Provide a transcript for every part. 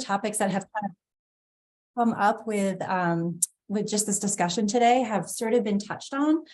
topics that have kind of come up with just this discussion today have sort of been touched on.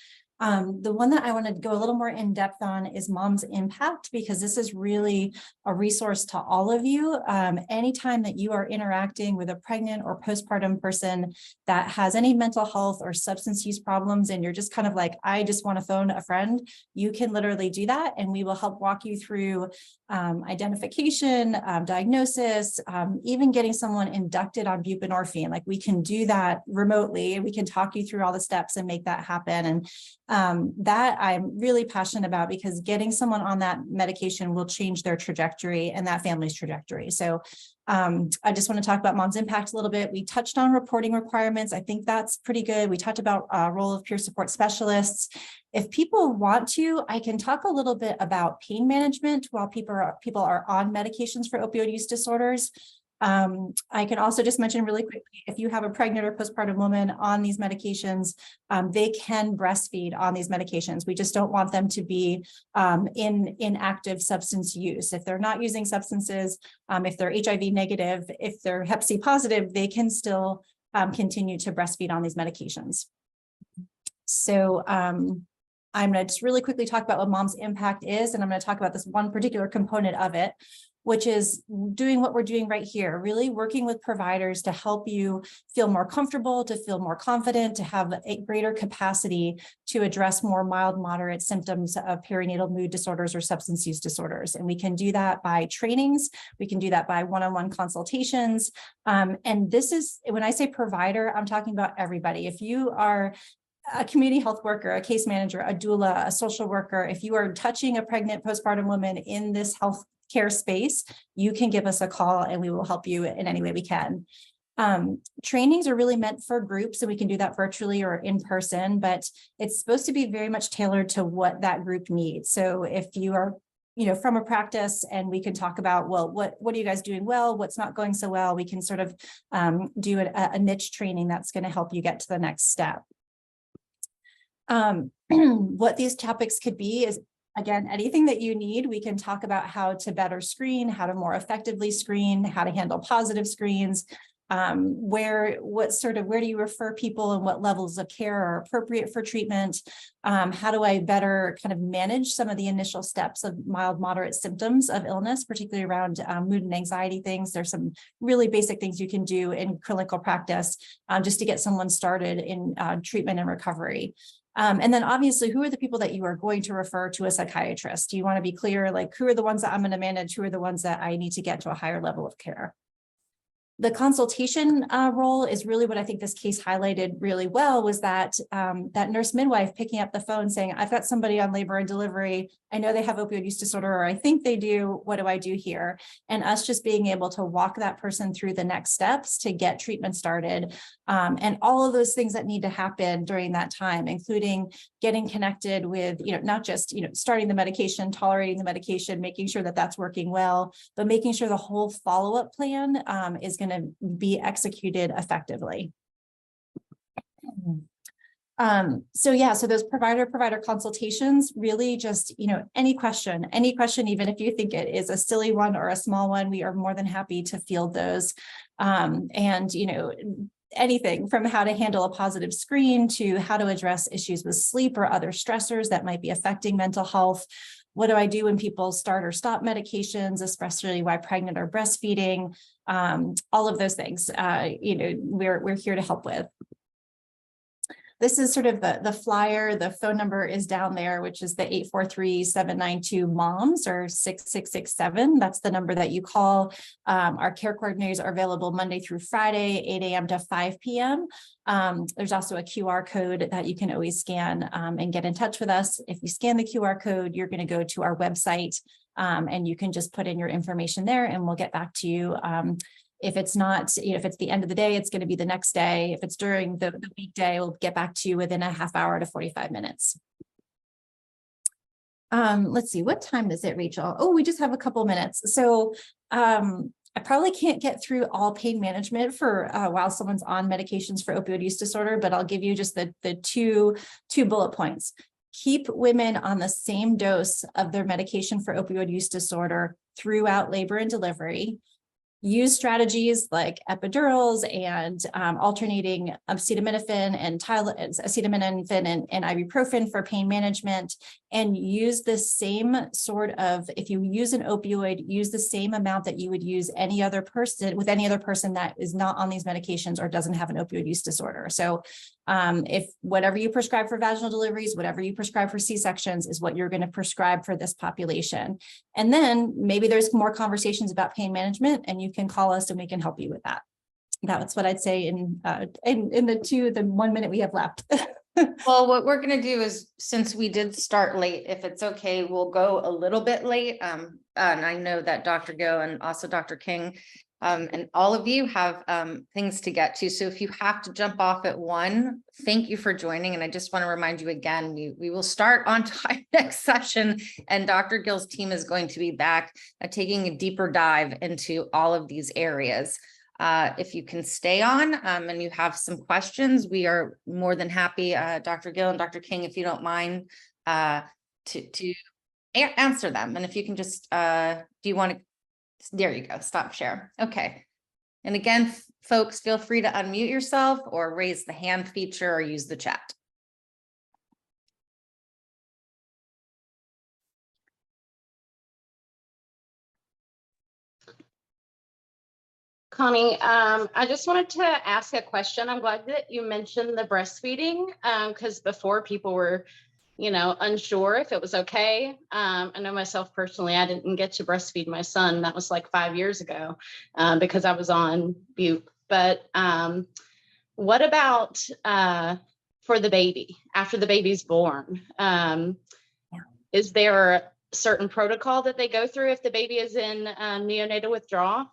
The one that I want to go a little more in depth on is Mom's Impact, because this is really a resource to all of you. Anytime that you are interacting with a pregnant or postpartum person that has any mental health or substance use problems, and you're just kind of like, I just want to phone a friend, you can literally do that. And we will help walk you through identification, diagnosis, even getting someone inducted on buprenorphine. Like, we can do that remotely, and we can talk you through all the steps and make that happen. And that I'm really passionate about, because getting someone on that medication will change their trajectory and that family's trajectory. So I just want to talk about Mom's Impact a little bit. We touched on reporting requirements. I think that's pretty good. We talked about role of peer support specialists. If people want to, I can talk a little bit about pain management while people are on medications for opioid use disorders. I can also just mention really quickly, if you have a pregnant or postpartum woman on these medications, they can breastfeed on these medications. We just don't want them to be in active substance use. If they're not using substances, if they're HIV negative, if they're Hep C positive, they can still continue to breastfeed on these medications. So I'm going to just really quickly talk about what Mom's Impact is, and I'm going to talk about this one particular component of it, which is doing what we're doing right here, really working with providers to help you feel more comfortable, to feel more confident, to have a greater capacity to address more mild, moderate symptoms of perinatal mood disorders or substance use disorders. And we can do that by trainings. We can do that by one-on-one consultations. And this is, when I say provider, I'm talking about everybody. If you are a community health worker, a case manager, a doula, a social worker, if you are touching a pregnant postpartum woman in this health care space, you can give us a call and we will help you in any way we can. Trainings are really meant for groups, and we can do that virtually or in person, but it's supposed to be very much tailored to what that group needs. So if you are from a practice, and we can talk about, well, what are you guys doing well? What's not going so well? We can sort of do a niche training that's going to help you get to the next step. What these topics could be is, again, anything that you need. We can talk about how to better screen, how to more effectively screen, how to handle positive screens, where do you refer people, and what levels of care are appropriate for treatment? How do I better kind of manage some of the initial steps of mild, moderate symptoms of illness, particularly around mood and anxiety things? There's some really basic things you can do in clinical practice just to get someone started in treatment and recovery. And then obviously, who are the people that you are going to refer to a psychiatrist? You want to be clear, like, who are the ones that I'm going to manage? Who are the ones that I need to get to a higher level of care? The consultation role is really what I think this case highlighted really well, was that that nurse midwife picking up the phone saying, I've got somebody on labor and delivery. I know they have opioid use disorder, or I think they do. What do I do here? And us just being able to walk that person through the next steps to get treatment started, and all of those things that need to happen during that time, including getting connected with, not just, starting the medication, tolerating the medication, making sure that that's working well, but making sure the whole follow-up plan is going to be executed effectively. So those provider consultations, really just, any question, even if you think it is a silly one or a small one, we are more than happy to field those. Anything from how to handle a positive screen to how to address issues with sleep or other stressors that might be affecting mental health. What do I do when people start or stop medications, especially while pregnant or breastfeeding? All of those things, we're here to help with. This is sort of the flyer. The phone number is down there, which is the 843-792-MOMS or 6667. That's the number that you call. Our care coordinators are available Monday through Friday, 8 a.m. to 5 p.m. There's also a QR code that you can always scan and get in touch with us. If you scan the QR code, you're going to go to our website and you can just put in your information there, and we'll get back to you. If it's not, if it's the end of the day, it's going to be the next day. If it's during the weekday, we'll get back to you within a half hour to 45 minutes. Let's see, what time is it, Rachel? Oh, we just have a couple minutes. So I probably can't get through all pain management for while someone's on medications for opioid use disorder, but I'll give you just the two bullet points. Keep women on the same dose of their medication for opioid use disorder throughout labor and delivery. use strategies like epidurals and alternating acetaminophen and acetaminophen and ibuprofen for pain management, and use the same sort of, if you use an opioid, use the same amount that you would use any other person that is not on these medications or doesn't have an opioid use disorder. So if whatever you prescribe for vaginal deliveries, whatever you prescribe for C-sections is what you're going to prescribe for this population. And then maybe there's more conversations about pain management, and you can call us and we can help you with that. That's what I'd say in the 1 minute we have left. Well, what we're going to do is, since we did start late, if it's okay, we'll go a little bit late. And I know that Dr. Gill and also Dr. King and all of you have things to get to. So if you have to jump off at 1, thank you for joining. And I just want to remind you again, we will start on time next session, and Dr. Gill's team is going to be back taking a deeper dive into all of these areas. If you can stay on and you have some questions, we are more than happy, Dr. Gill and Dr. King, if you don't mind, to answer them. And if you can just, do you want to, there you go, stop share. Okay. And again, folks, feel free to unmute yourself or raise the hand feature or use the chat. Connie, I just wanted to ask a question. I'm glad that you mentioned the breastfeeding, because before people were, unsure if it was okay. I know myself personally, I didn't get to breastfeed my son. That was like 5 years ago because I was on Bupe. But what about for the baby after the baby's born? Is there a certain protocol that they go through if the baby is in neonatal withdrawal?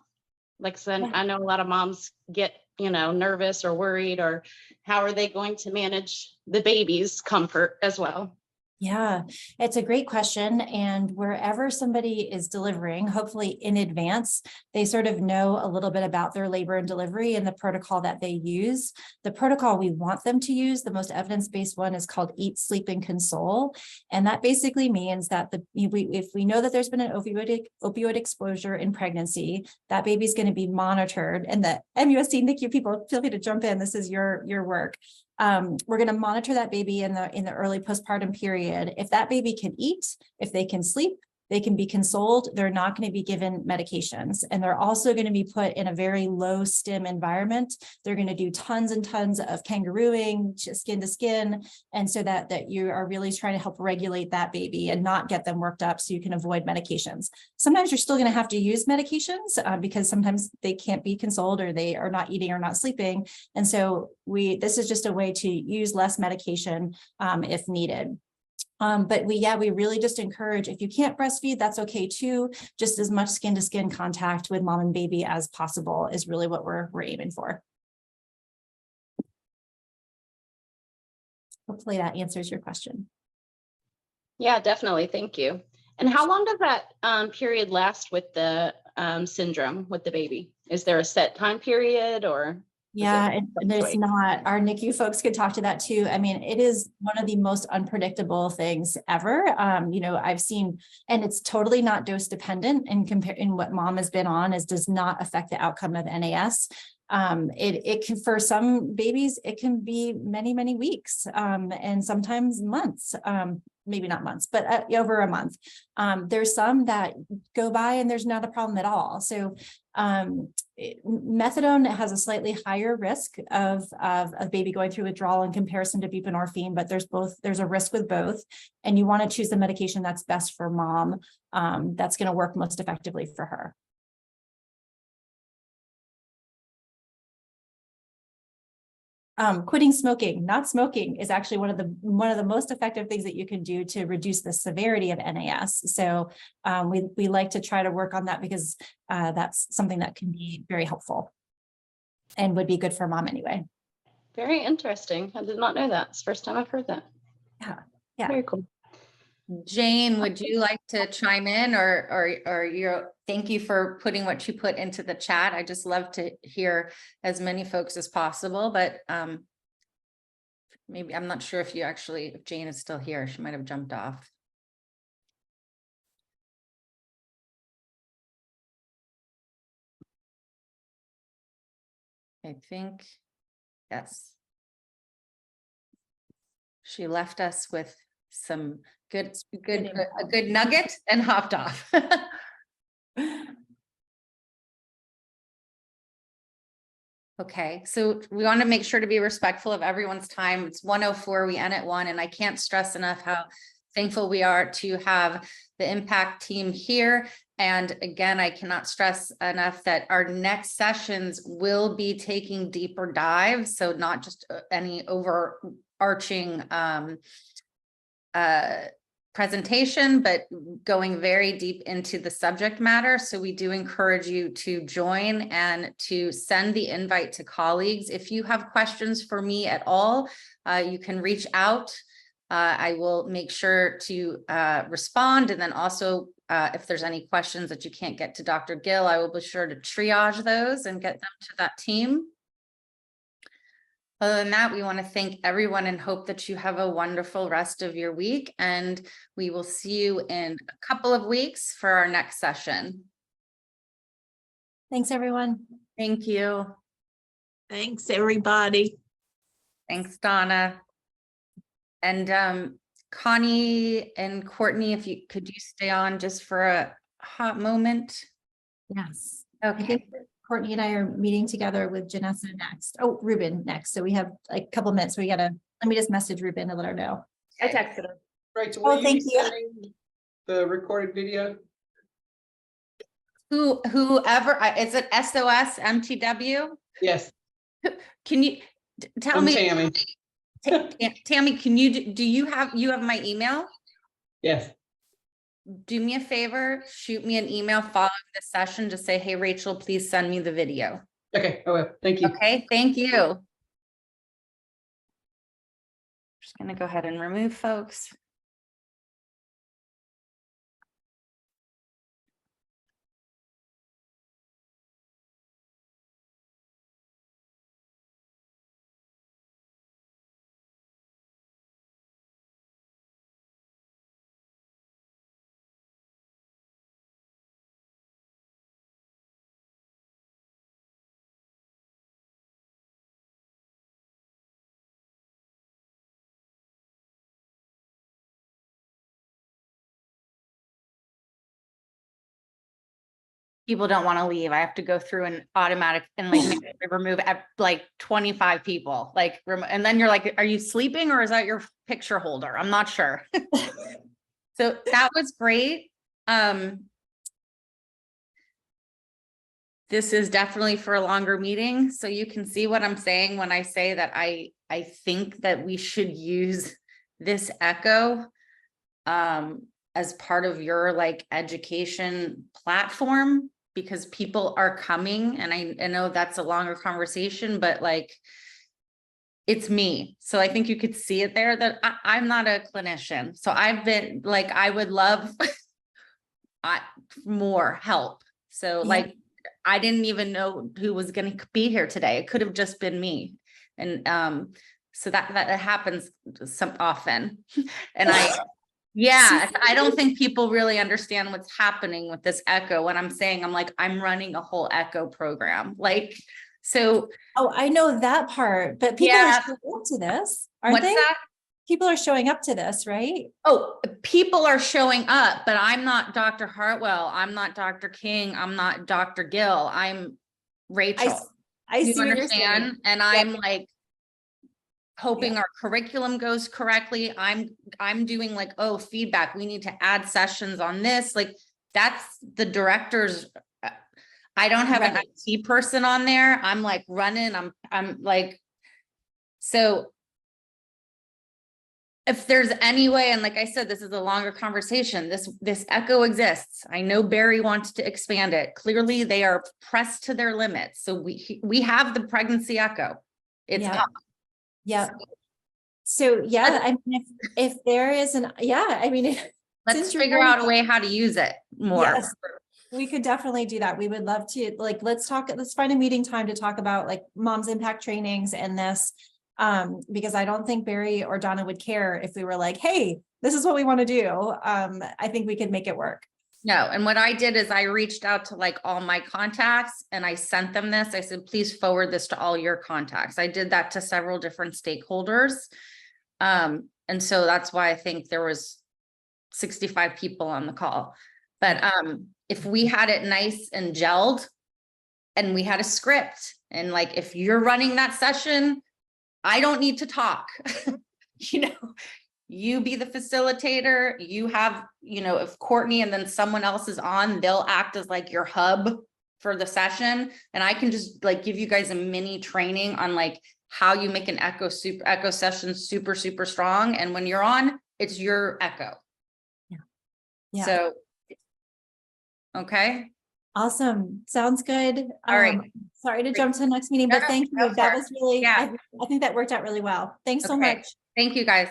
Like I said, I know a lot of moms get, nervous or worried, or how are they going to manage the baby's comfort as well? Yeah, it's a great question. And wherever somebody is delivering, hopefully in advance, they sort of know a little bit about their labor and delivery and the protocol that they use. The protocol we want them to use, the most evidence-based one, is called Eat, Sleep, and Console. And that basically means that if we know that there's been an opioid exposure in pregnancy, that baby's going to be monitored. And the MUSC NICU people, feel free to jump in. This is your work. We're going to monitor that baby in the early postpartum period. If that baby can eat, if they can sleep, they can be consoled. They're not going to be given medications, and they're also going to be put in a very low stim environment. They're going to do tons and tons of kangarooing, skin to skin, and so that you are really trying to help regulate that baby and not get them worked up so you can avoid medications. Sometimes you're still going to have to use medications because sometimes they can't be consoled, or they are not eating or not sleeping, and so this is just a way to use less medication if needed. But we really just encourage, if you can't breastfeed, that's okay too. Just as much skin to skin contact with mom and baby as possible is really what we're aiming for. Hopefully that answers your question. Yeah, definitely. Thank you. And how long does that period last with the syndrome with the baby? Is there a set time period, or? Yeah, and there's not. Our NICU folks could talk to that too. I mean, it is one of the most unpredictable things ever. I've seen, and it's totally not dose dependent in what mom has been on, does not affect the outcome of NAS. It can, for some babies, it can be many, many weeks, and sometimes months, maybe not months, but over a month. There's some that go by and there's not a problem at all. So, methadone has a slightly higher risk of a baby going through withdrawal in comparison to buprenorphine, but there's a risk with both, and you want to choose the medication that's best for mom, that's going to work most effectively for her. Quitting smoking, not smoking, is actually one of the most effective things that you can do to reduce the severity of NAS. So we like to try to work on that because that's something that can be very helpful and would be good for mom anyway. Very interesting. I did not know that. It's the first time I've heard that. Yeah. Very cool. Jane, would you like to chime in, or thank you for putting what you put into the chat. I just love to hear as many folks as possible, but maybe I'm not sure if Jane is still here. She might have jumped off. I think, yes. She left us with some a good nugget and hopped off. Okay, so we want to make sure to be respectful of everyone's time. It's 1:04, we end at 1, and I can't stress enough how thankful we are to have the impact team here. And again, I cannot stress enough that our next sessions will be taking deeper dives. So not just any overarching presentation, but going very deep into the subject matter. So we do encourage you to join and to send the invite to colleagues. If you have questions for me at all, you can reach out. I will make sure to respond. And then also, if there's any questions that you can't get to Dr. Gill, I will be sure to triage those and get them to that team. Other than that, we want to thank everyone and hope that you have a wonderful rest of your week. And we will see you in a couple of weeks for our next session. Thanks, everyone. Thank you. Thanks, everybody. Thanks, Donna. And Connie and Courtney, if you could stay on just for a hot moment? Yes. I Okay. think Courtney and I are meeting together with Janessa next. Oh, Ruben next. So we have like a couple minutes. Let me just message Ruben and let her know. I texted her. Right, so Oh, will thank you be you. sending the recorded video? Whoever, is it SOS MTW? Yes, Can you tell from me, Tammy. Tammy, can do you have my email? Yes, Do me a favor, shoot me an email following the session to say, hey, Rachel, please send me the video. okay, I will, thank you. Okay, thank you. Just gonna go ahead and remove folks. People don't want to leave. I have to go through an automatic and like remove like 25 people, like, and then you're like, are you sleeping or is that your picture holder? I'm not sure. So that was great. This is definitely for a longer meeting. So you can see what I'm saying when I say that I think that we should use this echo as part of your like education platform, because people are coming, and I know that's a longer conversation, but like, it's me. So I think you could see it there that I'm not a clinician. So I've been like, I would love more help. So Yeah. like, I didn't even know who was going to be here today. It could have just been me. And so that happens often. And yeah, I don't think people really understand what's happening with this echo. When I'm saying, I'm running a whole echo program. Like, so. Oh, I know that part, but people Yeah. are showing up to this, aren't What's they? that? People are showing up to this, right? Oh, people are showing up, but I'm not Dr. Hartwell. I'm not Dr. King. I'm not Dr. Gill. I'm Rachel. I You see what you're understand? saying. And I'm like, hoping our curriculum goes correctly. I'm doing like, oh, feedback. We need to add sessions on this. Like, that's the director's. I don't have an Right. IT person on there. I'm like running. I'm like, so if there's any way, and like I said, this is a longer conversation. This echo exists. I know Barry wants to expand it. Clearly, they are pressed to their limits. So we have the pregnancy echo. It's Yeah. up. Yeah. So yeah, I mean, if there is Let's since you're figure going- out a way how to use it more. Yes, we could definitely do that. We would love to, like, let's find a meeting time to talk about like mom's impact trainings and this. Because I don't think Barry or Donna would care if we were like, hey, this is what we want to do. I think we could make it work. No, and what I did is I reached out to like all my contacts and I sent them this. I said, please forward this to all your contacts. I did that to several different stakeholders. And so that's why I think there was 65 people on the call. But if we had it nice and gelled and we had a script and like, if you're running that session, I don't need to talk, you know, you be the facilitator, you have, you know, if Courtney and then someone else is on, they'll act as like your hub for the session. And I can just like give you guys a mini training on like how you make an echo session super, super strong. And when you're on, it's your echo. Yeah. So, okay. Awesome. Sounds good. All right. Sorry to jump to the next meeting, No, but no, thank go you. for That it. was really, Yeah. I think that worked out really well. Thanks so Okay. much. Thank you guys.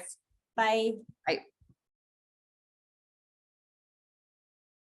Bye. Bye.